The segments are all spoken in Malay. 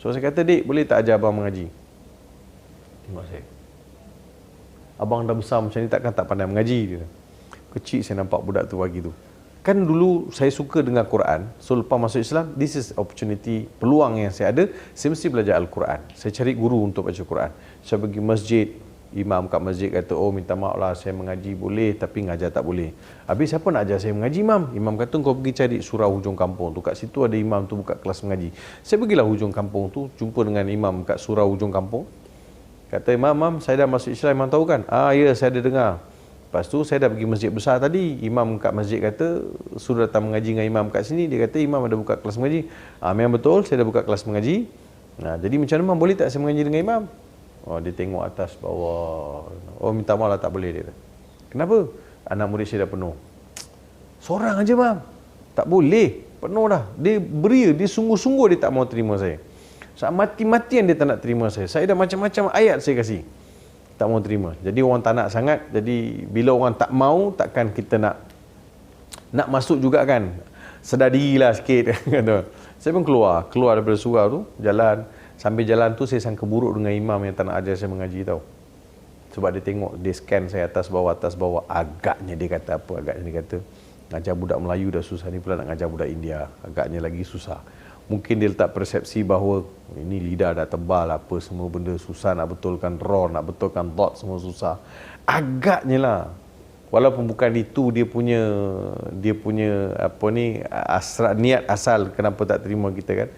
So saya kata, "Dik, boleh tak ajar abang mengaji?" Tengok saya, "Abang dah besar macam ni takkan tak pandai mengaji?" Dia. Kecil saya nampak budak tu pagi tu. Kan dulu saya suka dengar Quran. So lepas masuk Islam, this is opportunity, peluang yang saya ada, saya mesti belajar Al-Quran. Saya cari guru untuk baca Quran. Saya pergi masjid, imam kat masjid kata, "Oh, minta maaf lah, saya mengaji boleh tapi ngajar tak boleh." Habis siapa nak ajar saya mengaji, imam? Imam kata, "Kau pergi cari surau hujung kampung tu, kat situ ada imam tu buka kelas mengaji." Saya pergilah hujung kampung tu, jumpa dengan imam kat surau hujung kampung. Kata, "Imam, saya dah masuk Islam, imam tahu kan?" "Ah, ya, saya ada dengar." Lepas tu saya dah pergi masjid besar tadi. Imam kat masjid kata, "Suruh datang mengaji dengan imam kat sini." Dia kata, "Imam ada buka kelas mengaji." "Ah, memang betul, saya dah buka kelas mengaji." "Nah, jadi macam mana, boleh tak saya mengaji dengan imam?" Oh, dia tengok atas bawah. "Oh, minta maaf lah, tak boleh." Dia kata. "Kenapa?" "Anak murid saya dah penuh." "Seorang aja, mam." "Tak boleh, penuh dah." Dia beria, dia sungguh-sungguh dia tak mau terima saya. Saat mati-matian dia tak nak terima saya. Saya dah macam-macam ayat saya kasih, tak mau terima. Jadi orang tak nak sangat. Jadi bila orang tak mau, takkan kita nak masuk juga kan. Sedar dirilah sikit. Saya pun keluar daripada surau tu, jalan. Sambil jalan tu saya sangka buruk dengan imam yang tak nak ajar saya mengaji tau. Sebab dia tengok, dia scan saya atas bawah. Agaknya dia kata apa? Agaknya dia kata, ngajar budak Melayu dah susah, ni pula nak ngajar budak India. Agaknya lagi susah. Mungkin dia letak persepsi bahawa ini lidah dah tebal, apa semua benda susah, nak betulkan raw, nak betulkan dot, semua susah. Agaknya lah. Walaupun bukan itu dia punya apa ni, niat asal kenapa tak terima kita kan.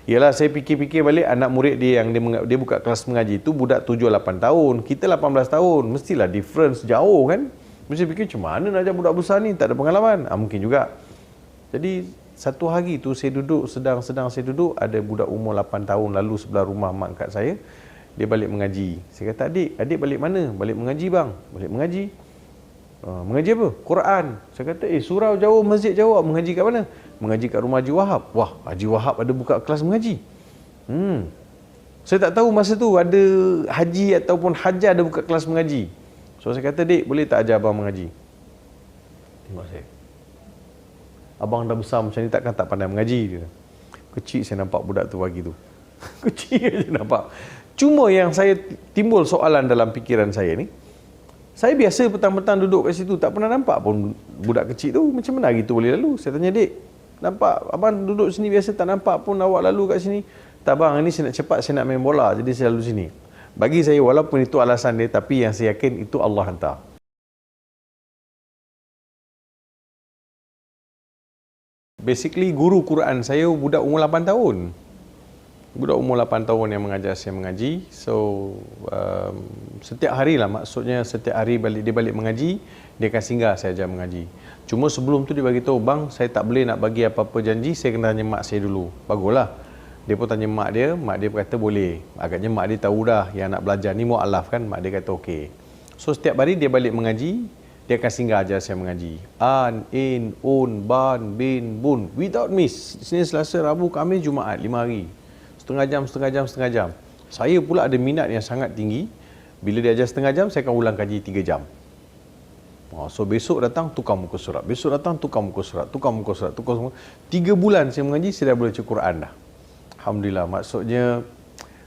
Yalah, saya fikir-fikir balik, anak murid dia yang dia buka kelas mengaji tu budak 7-8 tahun, kita 18 tahun, mestilah difference jauh kan. Mesti fikir, macam mana nak ajar budak besar ni, tak ada pengalaman. Mungkin juga. Jadi satu hari tu saya duduk, sedang saya duduk, ada budak umur 8 tahun lalu sebelah rumah mak angkat saya. Dia balik mengaji. Saya kata, adik balik mana?" "Balik mengaji, bang." "Balik mengaji?" "Mengaji apa?" "Quran." Saya kata, surau jauh, masjid jauh, mengaji kat mana?" "Mengaji kat rumah Haji Wahab." "Wah, Haji Wahab ada buka kelas mengaji?" Saya tak tahu masa tu ada haji ataupun hajar ada buka kelas mengaji. So saya kata, "Dik, boleh tak ajar abang mengaji?" Tengok saya, "Abang dah besar macam ni takkan tak pandai mengaji?" Dia. Kecil saya nampak budak tu pagi tu. Kecil je nampak. Cuma yang saya timbul soalan dalam fikiran saya ni, saya biasa petang-petang duduk kat situ, tak pernah nampak pun budak kecil tu. Macam mana hari tu boleh lalu? Saya tanya, "Dik, nampak abang duduk sini biasa, tak nampak pun awak lalu kat sini?" "Tak bang, ini saya nak cepat, saya nak main bola, jadi saya lalu sini." Bagi saya, walaupun itu alasan dia, tapi yang saya yakin itu Allah hantar. Basically, guru Quran saya budak umur 8 tahun. Budak umur 8 tahun yang mengajar saya mengaji. So, setiap hari lah, maksudnya setiap hari dia balik mengaji, dia akan singgah saya ajar mengaji. Cuma sebelum tu dia bagi tahu, "Bang, saya tak boleh nak bagi apa-apa janji, saya kena tanya mak saya dulu." Baguslah. Dia pun tanya mak dia kata boleh. Agaknya mak dia tahu dah yang nak belajar ni mu'alaf kan, mak dia kata okey. So, setiap hari dia balik mengaji, dia akan singgah ajar saya mengaji. An, in, un, ban, bin, bun. Without miss. Senin, Selasa, Rabu, Khamis, Jumaat. 5 hari. Setengah jam. Saya pula ada minat yang sangat tinggi. Bila dia ajar setengah jam, saya akan ulang kaji 3 jam. So besok datang, tukar muka surat. Besok datang, tukar muka surat. 3 bulan saya mengaji, saya dah boleh baca Quran dah. Alhamdulillah. Maksudnya,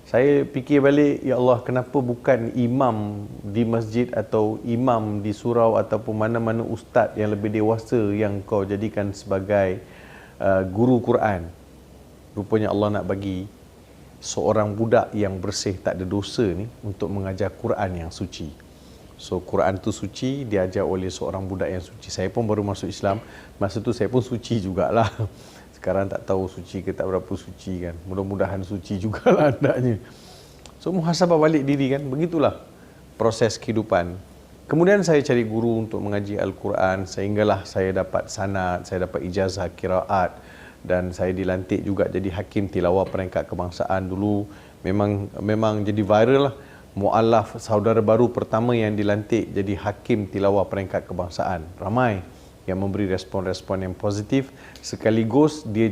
saya fikir balik, ya Allah, kenapa bukan imam di masjid atau imam di surau ataupun mana-mana ustaz yang lebih dewasa yang kau jadikan sebagai guru Quran. Rupanya Allah nak bagi seorang budak yang bersih, tak ada dosa ni, untuk mengajar Quran yang suci. So, Quran tu suci, diajar oleh seorang budak yang suci. Saya pun baru masuk Islam, masa tu saya pun suci jugalah. Sekarang tak tahu suci ke tak berapa suci kan. Mudah-mudahan suci jugalah hendaknya. So, muhasabah balik diri kan. Begitulah proses kehidupan. Kemudian saya cari guru untuk mengaji Al-Quran, sehinggalah saya dapat sanad, saya dapat ijazah qiraat, dan saya dilantik juga jadi hakim tilawah peringkat kebangsaan dulu. Memang jadi viral lah. Mu'alaf saudara baru pertama yang dilantik jadi hakim tilawah peringkat kebangsaan. Ramai yang memberi respon-respon yang positif. Sekaligus dia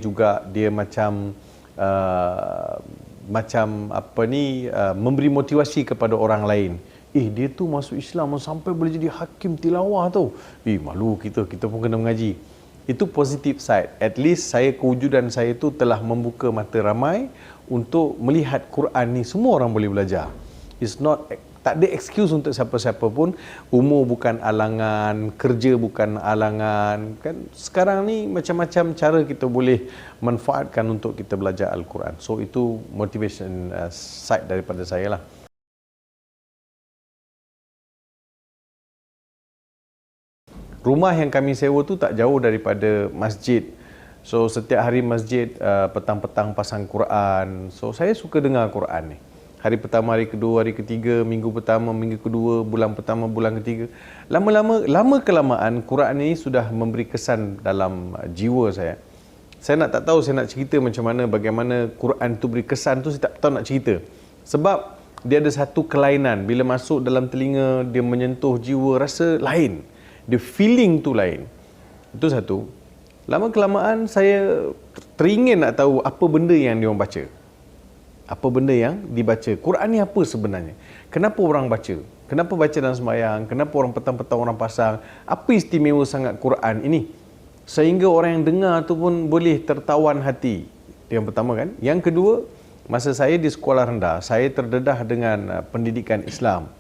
memberi motivasi kepada orang lain. Dia tu masuk Islam sampai boleh jadi hakim tilawah tau. Malu kita pun kena mengaji. Itu positive side. At least kewujudan saya itu telah membuka mata ramai untuk melihat Quran ni semua orang boleh belajar. It's not, tak ada excuse untuk siapa-siapa pun. Umur bukan alangan, kerja bukan alangan. Kan sekarang ni macam-macam cara kita boleh manfaatkan untuk kita belajar Al-Quran. So itu motivation side daripada saya lah. Rumah yang kami sewa tu tak jauh daripada masjid. So setiap hari masjid petang-petang pasang Quran. So saya suka dengar Quran ni. Hari pertama, hari kedua, hari ketiga, minggu pertama, minggu kedua, bulan pertama, bulan ketiga. Lama kelamaan Quran ni sudah memberi kesan dalam jiwa saya. Saya tak tahu saya nak cerita macam mana, bagaimana Quran tu beri kesan tu, saya tak tahu nak cerita. Sebab dia ada satu kelainan. Bila masuk dalam telinga, dia menyentuh jiwa, rasa lain. Dia feeling tu lain. Itu satu. Lama kelamaan saya teringin nak tahu apa benda yang dia orang baca. Apa benda yang dibaca. Quran ni apa sebenarnya? Kenapa orang baca? Kenapa baca dalam sembahyang? Kenapa orang petang-petang orang pasang? Apa istimewa sangat Quran ini? Sehingga orang yang dengar tu pun boleh tertawan hati. Yang pertama kan. Yang kedua, masa saya di sekolah rendah, saya terdedah dengan pendidikan Islam.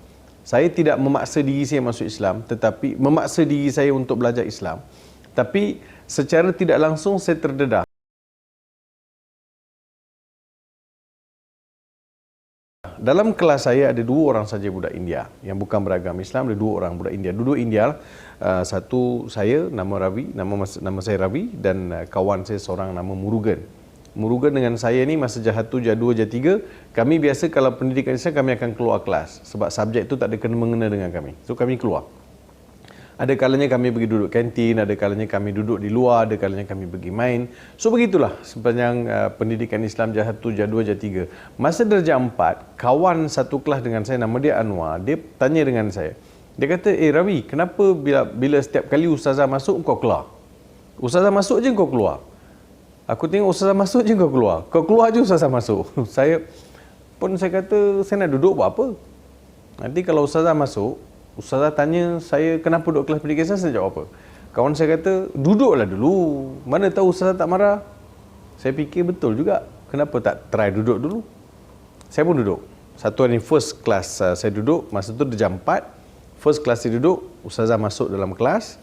Saya tidak memaksa diri saya masuk Islam, tetapi memaksa diri saya untuk belajar Islam. Tapi secara tidak langsung saya terdedah. Dalam kelas saya ada 2 orang saja budak India yang bukan beragama Islam. Ada 2 orang budak India. Dua India. Satu saya nama Ravi, nama saya Ravi, dan kawan saya seorang nama Murugan. Murugan dengan saya ni masa Jahad 1, Jahad 2, Jahad 3, kami biasa kalau pendidikan Islam kami akan keluar kelas sebab subjek tu tak ada kena-mengena dengan kami. So kami keluar. Ada kalanya kami pergi duduk kantin, ada kalanya kami duduk di luar, ada kalanya kami pergi main. So begitulah sepanjang pendidikan Islam Jahad 1, Jahad 2, Jahad 3. Masa darjah 4, kawan satu kelas dengan saya nama dia Anwar, dia tanya dengan saya. Dia kata, Ravi, kenapa bila setiap kali ustazah masuk kau keluar? Ustazah masuk je kau keluar. Aku tengok ustazah masuk je kau keluar. Kau keluar je ustazah masuk. Saya kata, saya nak duduk buat apa? Nanti kalau ustazah masuk, ustazah tanya saya kenapa duduk kelas pendidikan Islam, saya jawab apa? Kawan saya kata, duduklah dulu. Mana tahu ustazah tak marah. Saya fikir betul juga. Kenapa tak try duduk dulu? Saya pun duduk. Satu hari first class saya duduk. Masa tu jam 4. First class saya duduk. Ustazah masuk dalam kelas.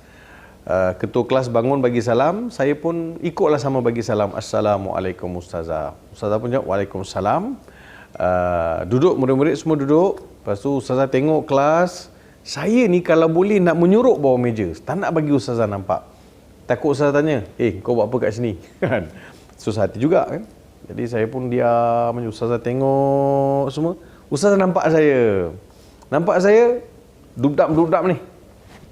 Ketua kelas bangun bagi salam. Saya pun ikutlah sama bagi salam. Assalamualaikum ustazah. Ustazah pun jawab, Waalaikumsalam. Duduk, murid-murid semua duduk. Lepas tu ustazah tengok kelas. Saya ni kalau boleh nak menyuruk bawah meja. Tak nak bagi ustazah nampak. Takut ustazah tanya, kau buat apa kat sini? Susah hati juga kan. Jadi saya pun diam, ustazah tengok semua. Ustazah nampak saya. Nampak saya, dudap-dudap ni.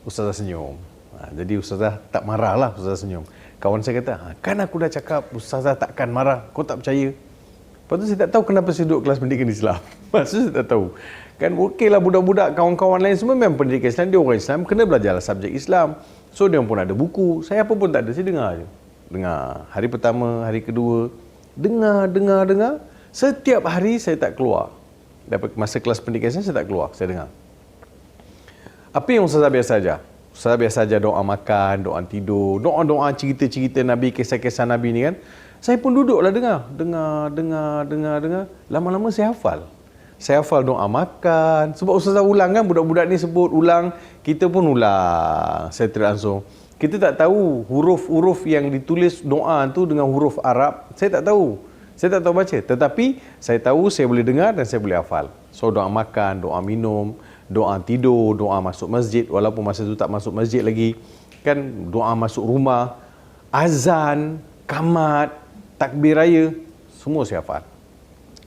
Ustazah senyum. Jadi ustazah tak marah lah, ustazah senyum. Kawan saya kata, kan aku dah cakap ustazah takkan marah. Kau tak percaya? Lepas tu saya tak tahu kenapa saya duduk kelas pendidikan Islam. Maksud saya tak tahu. Kan okeylah budak-budak kawan-kawan lain semua memang pendidikan Islam, dia orang Islam, kena belajarlah subjek Islam. So dia pun ada buku. Saya apa pun tak ada, saya dengar je. Dengar. Hari pertama, hari kedua, dengar. Setiap hari saya tak keluar. Dapat masa kelas pendidikan Islam saya tak keluar, saya dengar. Apa yang ustazah biasa ajar? Ustazah biasa ajar doa makan, doa tidur, doa-doa cerita-cerita Nabi, kisah-kisah Nabi ni kan. Saya pun duduklah dengar. Lama-lama saya hafal. Saya hafal doa makan. Sebab ustazah ulang kan, budak-budak ni sebut ulang, kita pun ulang. Saya terlangsung. Kita tak tahu huruf-huruf yang ditulis doa tu dengan huruf Arab. Saya tak tahu. Saya tak tahu baca. Tetapi saya tahu saya boleh dengar dan saya boleh hafal. So doa makan, doa minum, doa tidur, doa masuk masjid. Walaupun masa tu tak masuk masjid lagi. Kan doa masuk rumah, azan, qamat, takbir raya, semua saya hafal.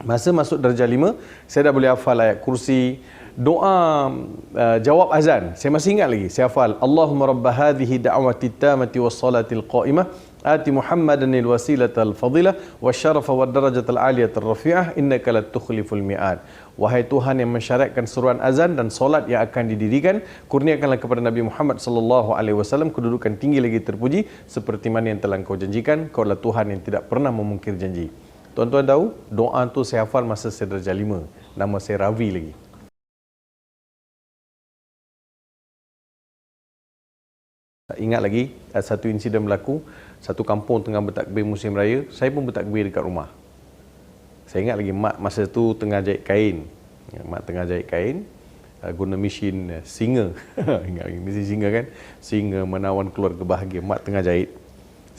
Masa masuk darjah 5, saya dah boleh hafal ayat kursi. Doa jawab azan, saya masih ingat lagi. Saya hafal, Allahumma rabba hadhihi da'wati tamati wassalatil qa'imah ati Muhammadan alwasilatal fadilah wasyarafa wad darajatal aliyatal rafi'ah innaka lat tukhliful mi'ad. Wahai Tuhan yang mensyaratkan seruan azan dan solat yang akan didirikan, kurniakanlah kepada Nabi Muhammad sallallahu alaihi wasallam kedudukan tinggi lagi terpuji seperti mana yang telah Engkau janjikan. Kau adalah Tuhan yang tidak pernah memungkir janji. Tuan-tuan tahu, doa tu saya hafal masa saya darjah 5. Nama saya Ravi lagi. ingat lagi satu insiden berlaku. Satu kampung tengah bertakbir musim raya, saya pun bertakbir dekat rumah. Saya ingat lagi mak masa tu tengah jahit kain. Mak tengah jahit kain, guna mesin singa. Ingat lagi mesin singa kan? Singa menawan keluarga bahagia. Mak tengah jahit.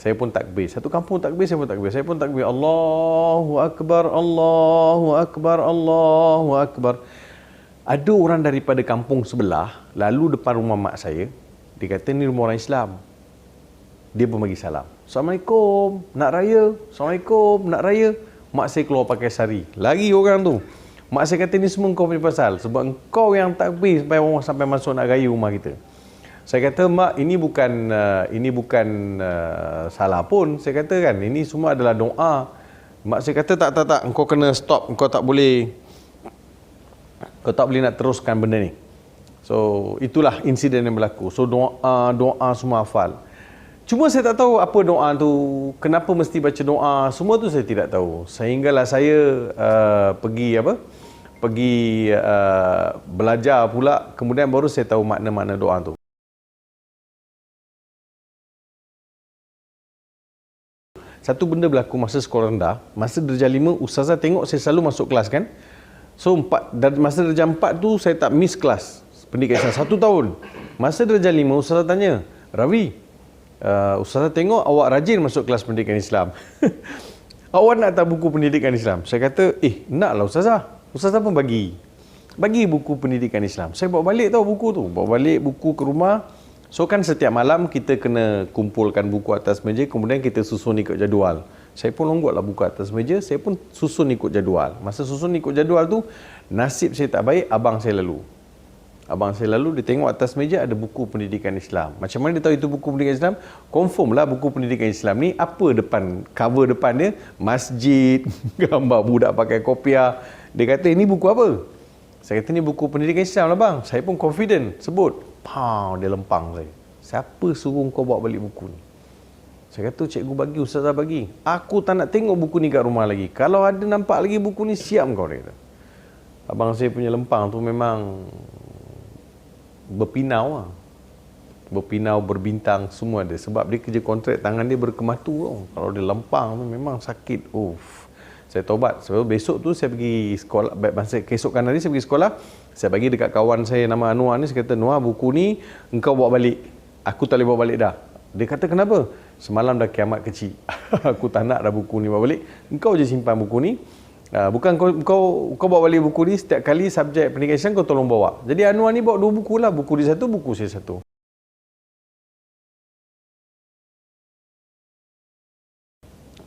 Saya pun takbir. Satu kampung takbir, saya pun takbir. Saya pun takbir. Allahu Akbar, Allahu Akbar, Allahu Akbar. Ada orang daripada kampung sebelah, lalu depan rumah mak saya. Dia kata, ni rumah orang Islam. Dia pun bagi salam. Assalamualaikum, nak raya. Assalamualaikum, nak raya. Mak saya keluar pakai sari. Lari orang tu. Mak saya kata, ni semua kau punya pasal. Sebab engkau yang takbir sampai orang sampai masuk nak raya rumah kita. Saya kata, mak, ini bukan salah pun. Saya kata kan, ini semua adalah doa. Mak saya kata, tak. Engkau kena stop. Engkau tak boleh nak teruskan benda ni. So, itulah insiden yang berlaku. So, doa semua hafal. Cuma saya tak tahu apa doa tu, kenapa mesti baca doa, semua tu saya tidak tahu. Sehinggalah saya pergi belajar pula, kemudian baru saya tahu makna-makna doa tu. Satu benda berlaku masa sekolah rendah, masa darjah 5, ustazah tengok saya selalu masuk kelas kan. So, masa darjah 4 tu saya tak miss kelas pendidikan Islam 1 tahun. Masa darjah 5, ustazah tanya, Ravi, ustazah tengok awak rajin masuk kelas pendidikan Islam. Awak nak tak buku pendidikan Islam? Saya kata, naklah ustazah. Ustazah pun bagi buku pendidikan Islam. Saya bawa balik buku tu. Bawa balik buku ke rumah. So kan setiap malam kita kena kumpulkan buku atas meja, kemudian kita susun ikut jadual. Saya pun longgoklah buku atas meja, saya pun susun ikut jadual. Masa susun ikut jadual tu, nasib saya tak baik, abang saya lalu, dia tengok atas meja ada buku pendidikan Islam. Macam mana dia tahu itu buku pendidikan Islam? Confirm lah buku pendidikan Islam ni, apa cover depan dia? Masjid, gambar budak pakai kopiah. Dia kata, ini buku apa? Saya kata, ini buku pendidikan Islam lah bang. Saya pun confident, sebut. Dia lempang saya. Siapa suruh kau bawa balik buku ni? Saya kata, cikgu bagi, ustazah bagi. Aku tak nak tengok buku ni kat rumah lagi. Kalau ada nampak lagi buku ni, siap kau, dia kata. Abang saya punya lempang tu memang berpinau, berbintang semua ada. Sebab dia kerja kontrak, tangan dia berkematu tau. Kalau dia lempang tu memang sakit. Saya taubat. Sebab besok tu saya pergi sekolah, masa keesokan hari saya pergi sekolah, saya bagi dekat kawan saya nama Anwar ni, saya kata, Noah, buku ni engkau bawa balik. Aku tak boleh bawa balik dah. Dia kata, kenapa? Semalam dah kiamat kecil. Aku tak nak dah buku ni bawa balik. Engkau je simpan buku ni. Bukan kau bawa balik buku ni, setiap kali subjek pendidikan Islam kau tolong bawa. Jadi Anwar ni bawa 2 buku lah. Buku dia 1, buku saya 1.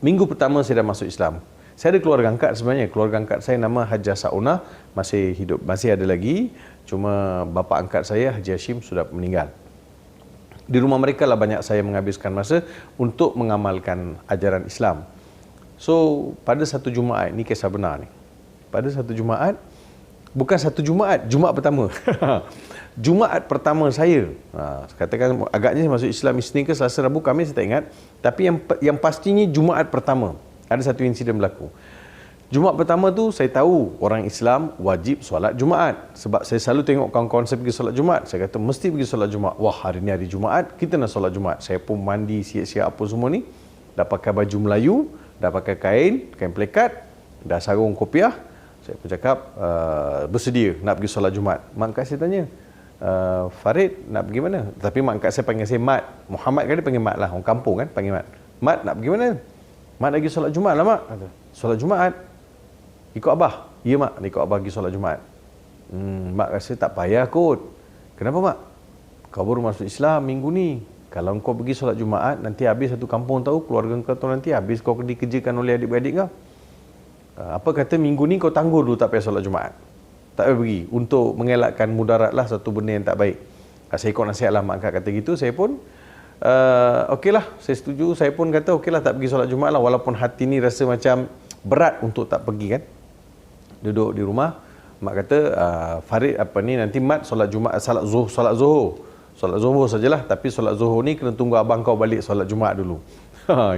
Minggu pertama saya dah masuk Islam. Saya ada keluarga angkat sebenarnya. Keluarga angkat saya nama Hajah Sauna, masih hidup, masih ada lagi. Cuma bapa angkat saya, Haji Hashim, sudah meninggal. Di rumah mereka lah banyak saya menghabiskan masa untuk mengamalkan ajaran Islam. So, pada satu Jumaat, ni kisah benar ni. Pada satu Jumaat, bukan satu Jumaat, Jumaat pertama. Jumaat pertama saya, katakan agaknya saya masuk Islam Isnin ke Selasa, Rabu, Khamis, saya tak ingat. Tapi yang pastinya Jumaat pertama, ada satu insiden berlaku. Jumaat pertama tu saya tahu orang Islam wajib solat Jumaat. Sebab saya selalu tengok kawan-kawan saya pergi solat Jumaat. Saya kata mesti pergi solat Jumaat. Wah, hari ni hari Jumaat, kita nak solat Jumaat. Saya pun mandi, siap-siap apa semua ni. Dah pakai baju Melayu, dah pakai kain pelekat, dah sarung kopiah. Saya pun cakap, bersedia nak pergi solat Jumaat. Mak angkat saya tanya, Farid nak pergi mana? Tapi mak angkat saya panggil saya Mat. Muhammad kan dia panggil Mat lah. Orang kampung kan panggil Mat. Mat nak pergi mana? Mak nak pergi solat Jumaat lah mak. Solat Jumaat? Ikut abah? Ya mak, ikut abah pergi solat Jumaat. Mak rasa tak payah kot. Kenapa mak? Kau baru masuk Islam minggu ni. Kalau kau pergi solat Jumaat, nanti habis satu kampung tahu, keluarga kau tu nanti habis kau dikerjakan oleh adik-beradik kau. Apa kata minggu ni kau tangguh dulu tak payah solat Jumaat. Tak payah pergi. Untuk mengelakkan mudarat lah, satu benda yang tak baik. Saya ikut nasihat lah mak kata gitu. Saya pun okeylah, saya setuju. Saya pun kata okeylah, tak pergi solat Jumaat lah. Walaupun hati ni rasa macam berat untuk tak pergi kan. Duduk di rumah, mak kata Farid nanti mat solat Jumaat, solat Zuhur sajalah, tapi solat Zuhur ni kena tunggu abang kau balik solat Jumaat dulu.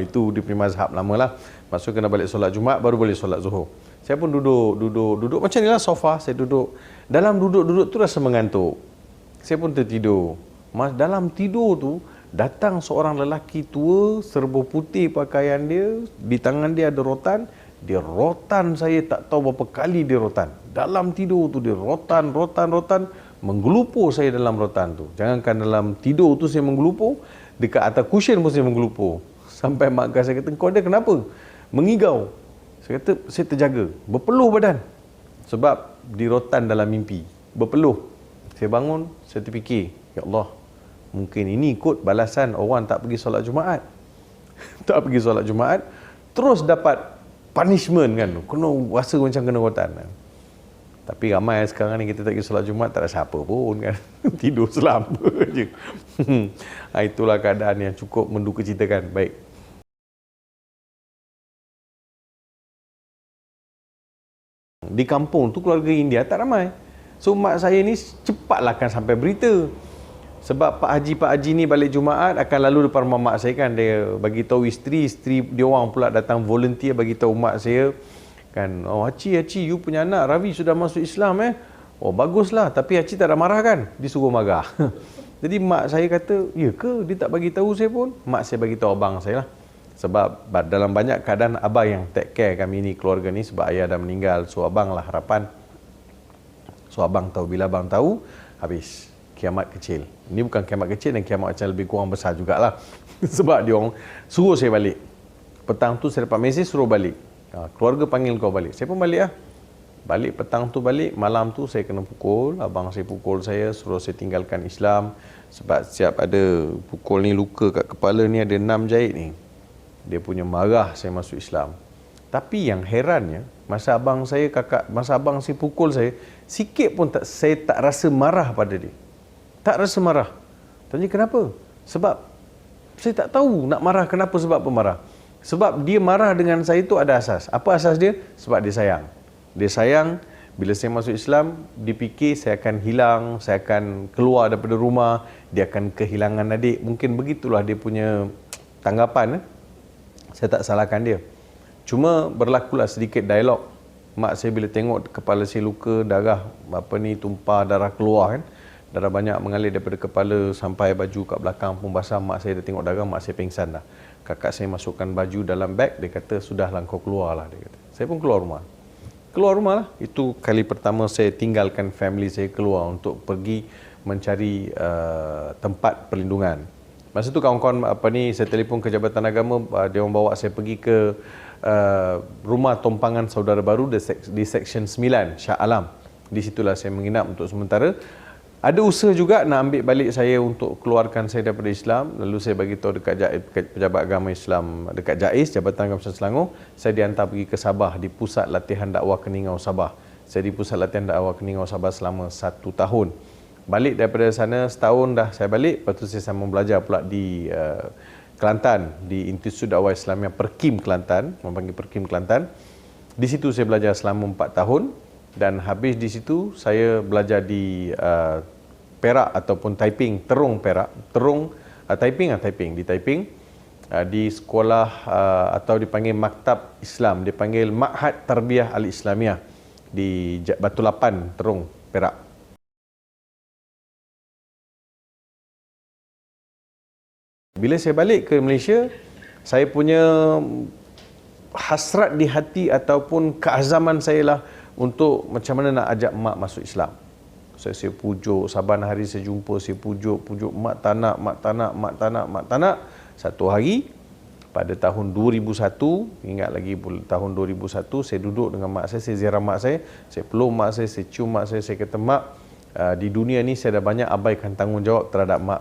Itu di mazhab lama lah. Maksud kena balik solat Jumaat baru boleh solat Zuhur. Saya pun duduk macam ni lah sofa. Saya duduk. Dalam duduk tu rasa mengantuk. Saya pun tertidur. Dalam tidur tu datang seorang lelaki tua, serba putih pakaian dia, di tangan dia ada rotan, dia rotan saya tak tahu berapa kali dia rotan. Dalam tidur tu dia rotan, menggelupur saya dalam rotan tu. Jangankan dalam tidur tu saya menggelupur, dekat atas cushion pun saya menggelupur. Sampai mak saya kata, kau ada kenapa? Mengigau. Saya kata, saya terjaga. Berpeluh badan. Sebab dirotan dalam mimpi. Berpeluh. Saya bangun, saya terfikir, ya Allah, mungkin ini kot balasan orang tak pergi solat Jumaat. Tak pergi solat Jumaat, terus dapat punishment kan. Kena rasa macam kena rotan. Tapi ramai sekarang ni kita tak pergi solat Jumaat, tak ada siapa pun kan. Tidur selama je. Itulah keadaan yang cukup mendukacitakan. Baik. Di kampung tu keluarga India tak ramai. So mak saya ni cepatlah akan sampai berita. Sebab Pak Haji ni balik Jumaat akan lalu depan rumah mak saya kan. Dia bagi tahu isteri dia orang pula datang volunteer bagi tahu mak saya kan, oh Haji, you punya anak Ravi sudah masuk Islam Oh baguslah, tapi Haji tak ada marah kan? Disuruh marah. Jadi mak saya kata, ya ke? Dia tak bagi tahu saya pun. Mak saya bagi tahu abang saya lah. Sebab dalam banyak keadaan abang yang take care kami ni, keluarga ni, sebab ayah dah meninggal. So abang lah harapan. So abang tahu, bila abang tahu, habis kiamat kecil. Ini bukan kiamat kecil, dan kiamat macam lebih kurang besar jugalah. Sebab dia orang suruh saya balik. Petang tu saya dapat mesej suruh balik. Keluarga panggil kau balik. Saya pun balik lah. Balik petang tu balik, malam tu saya kena pukul. Abang saya pukul saya, suruh saya tinggalkan Islam. Sebab siap ada pukul ni, luka kat kepala ni ada 6 jahit ni. Dia punya marah saya masuk Islam. Tapi yang herannya, masa abang saya pukul saya, sikit pun saya tak rasa marah pada dia. Tak rasa marah. Tanya kenapa? Sebab saya tak tahu nak marah kenapa, sebab apa marah. Sebab dia marah dengan saya itu ada asas. Apa asas dia? Sebab dia sayang. Dia sayang, bila saya masuk Islam, dia fikir saya akan hilang, saya akan keluar daripada rumah, dia akan kehilangan adik. Mungkin begitulah dia punya tanggapan. Saya tak salahkan dia. Cuma berlakulah sedikit dialog. Mak saya bila tengok kepala saya luka, darah tumpah, darah keluar kan. Darah banyak mengalir daripada kepala sampai baju kat belakang pun basah. Mak saya dah tengok darah, mak saya pingsan dah. Kakak saya masukkan baju dalam beg, dia kata, sudahlah kau keluarlah, dia kata. Saya pun keluar rumah. Keluar rumah lah. Itu kali pertama saya tinggalkan family saya, keluar untuk pergi mencari tempat perlindungan. Masa tu kawan-kawan saya telefon ke Jabatan Agama, dia orang bawa saya pergi ke rumah tompangan saudara baru di Seksyen 9, Shah Alam. Di situlah saya menginap untuk sementara. Ada usaha juga nak ambil balik saya untuk keluarkan saya daripada Islam. Lalu saya bagi tahu dekat Pejabat Agama Islam dekat JAIS, Jabatan Agama Islam Selangor, saya dihantar pergi ke Sabah di Pusat Latihan Dakwah Keningau Sabah. Saya di Pusat Latihan Dakwah Keningau Sabah selama 1 tahun. Balik daripada sana setahun dah saya balik, lepas tu saya sambung belajar pula di Kelantan, di Institut Dakwah Islamiyah Perkim Kelantan, memanggil Perkim Kelantan. Di situ saya belajar selama 4 tahun. Dan habis di situ saya belajar di Perak ataupun Taiping, Terung Perak, Taiping di sekolah atau dipanggil Maktab Islam, dipanggil Ma'had Tarbiyah Al-Islamiyah di Batu Lapan, Terung Perak. Bila saya balik ke Malaysia, saya punya hasrat di hati ataupun keazaman saya lah untuk macam mana nak ajak mak masuk Islam. Saya pujuk, saban hari saya jumpa, saya pujuk, mak tak nak. Satu hari, pada tahun 2001, ingat lagi tahun 2001, saya duduk dengan mak saya ziarah mak saya peluk mak saya cium mak saya kata, mak, di dunia ni saya dah banyak abaikan tanggungjawab terhadap mak.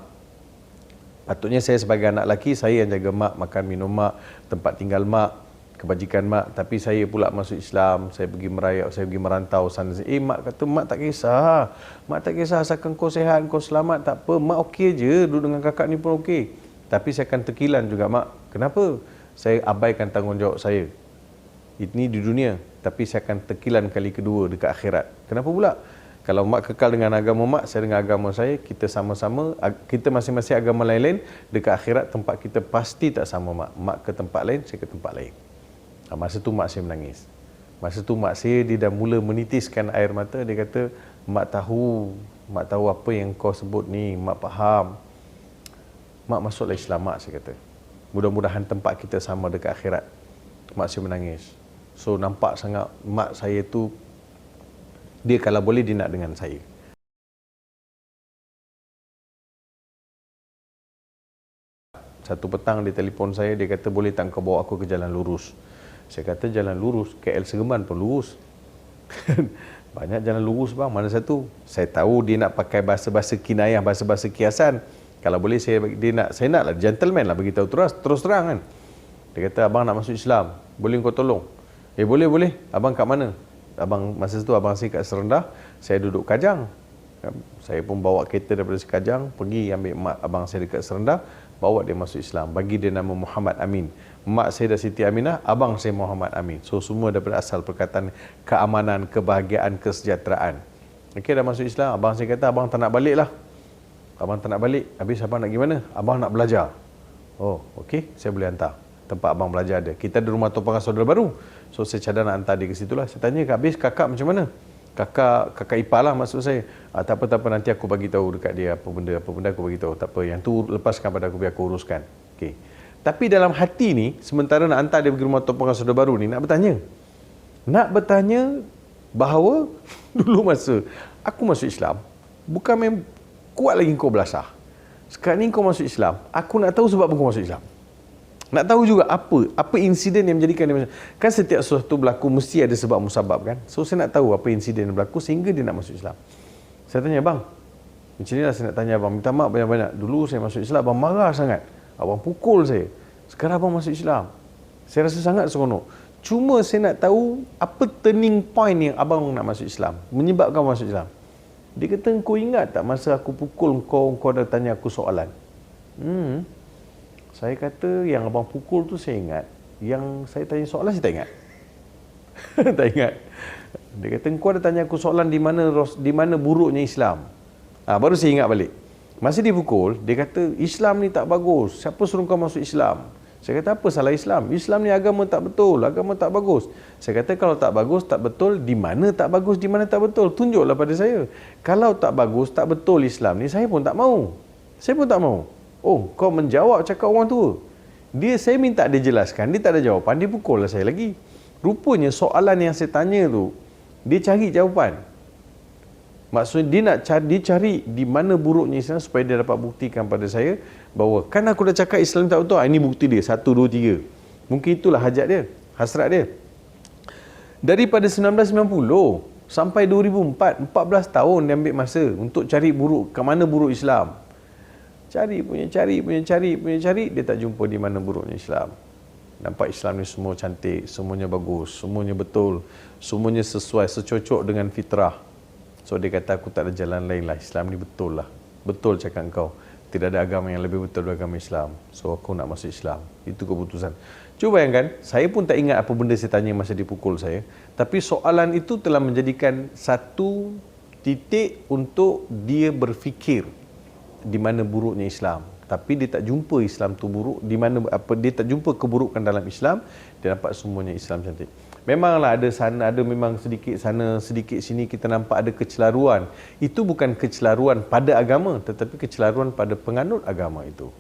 Patutnya saya sebagai anak lelaki, saya yang jaga mak, makan minum mak, tempat tinggal mak, kebajikan mak. Tapi saya pula masuk Islam, saya pergi merayap, saya pergi merantau sana. Mak kata, mak tak kisah, asalkan kau sihat, kau selamat, tak apa, mak okey je, duduk dengan kakak ni pun okey. Tapi saya akan tekilan juga, mak. Kenapa? Saya abaikan tanggungjawab saya. Ini di dunia, tapi saya akan tekilan kali kedua dekat akhirat. Kenapa pula? Kalau mak kekal dengan agama mak, saya dengan agama saya, kita sama-sama, kita masing-masing agama lain-lain, dekat akhirat tempat kita pasti tak sama, mak. Mak ke tempat lain, saya ke tempat lain. Masa tu mak saya menangis. Masa tu mak saya, dia dah mula menitiskan air mata. Dia kata, mak tahu apa yang kau sebut ni, mak faham. Mak masuklah Islam, mak, saya kata. Mudah-mudahan tempat kita sama dekat akhirat. Mak saya menangis. So nampak sangat mak saya tu, dia kalau boleh dia nak dengan saya. Satu petang dia telefon saya, dia kata boleh tak kau bawa aku ke jalan lurus. Saya kata jalan lurus, KL Segeman pun lurus. Banyak jalan lurus bang, mana satu? Saya tahu dia nak pakai bahasa-bahasa kinayah, bahasa-bahasa kiasan. Kalau boleh saya nak lah gentleman lah, beritahu terus terang kan. Dia kata abang nak masuk Islam, boleh kau tolong? Boleh. Abang kat mana? Abang masa tu abang saya kat Serendah, saya duduk Kajang. Saya pun bawa kereta daripada Sekajang, pergi ambil mak abang saya dekat Serendah, bawa dia masuk Islam, bagi dia nama Muhammad Amin. Mak saya dah Siti Aminah, abang saya Muhammad Amin. So semua daripada asal perkataan keamanan, kebahagiaan, kesejahteraan. Okey, dah masuk Islam, abang saya kata abang tak nak balik lah. Abang tak nak balik, habis abang nak gimana? Abang nak belajar. Oh, okey, saya boleh hantar. Tempat abang belajar ada. Kita ada rumah Topangan Saudara Baru. So saya cadang nak hantar dia ke situ lah. Saya tanya, habis kakak macam mana? Kakak ipar lah maksud saya. Tak apa, nanti aku bagi tahu dekat dia apa benda aku bagi tahu. Tak apa, yang tu lepaskan pada aku, biar aku uruskan. Okey. Tapi dalam hati ni, sementara nak hantar dia pergi rumah Topangan Saudara Baru ni, nak bertanya bahawa dulu masa aku masuk Islam, bukan kuat lagi kau belasah. Sekarang ni kau masuk Islam, aku nak tahu sebab apa kau masuk Islam. Nak tahu juga apa insiden yang menjadikan dia masuk. Kan setiap sesuatu berlaku mesti ada sebab musabab kan. So saya nak tahu apa insiden yang berlaku sehingga dia nak masuk Islam. Saya tanya, bang, macam ni lah saya nak tanya abang, minta maaf banyak-banyak. Dulu saya masuk Islam, abang marah sangat. Abang pukul saya. Sekarang abang masuk Islam, saya rasa sangat seronok. Cuma saya nak tahu apa turning point yang abang nak masuk Islam, menyebabkan abang masuk Islam. Dia kata, kau ingat tak masa aku pukul kau dah tanya aku soalan? Saya kata, yang abang pukul tu saya ingat. Yang saya tanya soalan, saya tak ingat. Tak ingat. Dia kata, kau ada tanya aku soalan di mana buruknya Islam. Baru saya ingat balik. Masa dia pukul, dia kata, Islam ni tak bagus. Siapa suruh kau masuk Islam? Saya kata, apa salah Islam? Islam ni agama tak betul, agama tak bagus. Saya kata, kalau tak bagus, tak betul, di mana tak bagus, di mana tak betul? Tunjuklah pada saya. Kalau tak bagus, tak betul Islam ni, saya pun tak mau. Oh, kau menjawab cakap orang tua. Saya minta dia jelaskan, dia tak ada jawapan, dia pukul lah saya lagi. Rupanya soalan yang saya tanya tu, dia cari jawapan. Maksudnya dia cari di mana buruknya Islam supaya dia dapat buktikan pada saya bahawa kan aku dah cakap Islam tak betul. Ini bukti dia, 1, 2, 3. Mungkin itulah hajat dia, hasrat dia. Daripada 1990 sampai 2004, 14 tahun dia ambil masa untuk cari ke mana buruk Islam. Cari, dia tak jumpa di mana buruknya Islam. Nampak Islam ni semua cantik, semuanya bagus, semuanya betul, semuanya sesuai, secocok dengan fitrah. So dia kata, aku tak ada jalan lain lah, Islam ni betul lah. Betul cakap kau, tidak ada agama yang lebih betul daripada agama Islam. So aku nak masuk Islam. Itu keputusan. Cuba bayangkan, saya pun tak ingat apa benda saya tanya masa dia pukul saya. Tapi soalan itu telah menjadikan satu titik untuk dia berfikir di mana buruknya Islam. Tapi dia tak jumpa Islam tu buruk, di mana dia tak jumpa keburukan dalam Islam, dia nampak semuanya Islam cantik. Memanglah ada memang sedikit sana, sedikit sini kita nampak ada kecelaruan. Itu bukan kecelaruan pada agama, tetapi kecelaruan pada penganut agama itu.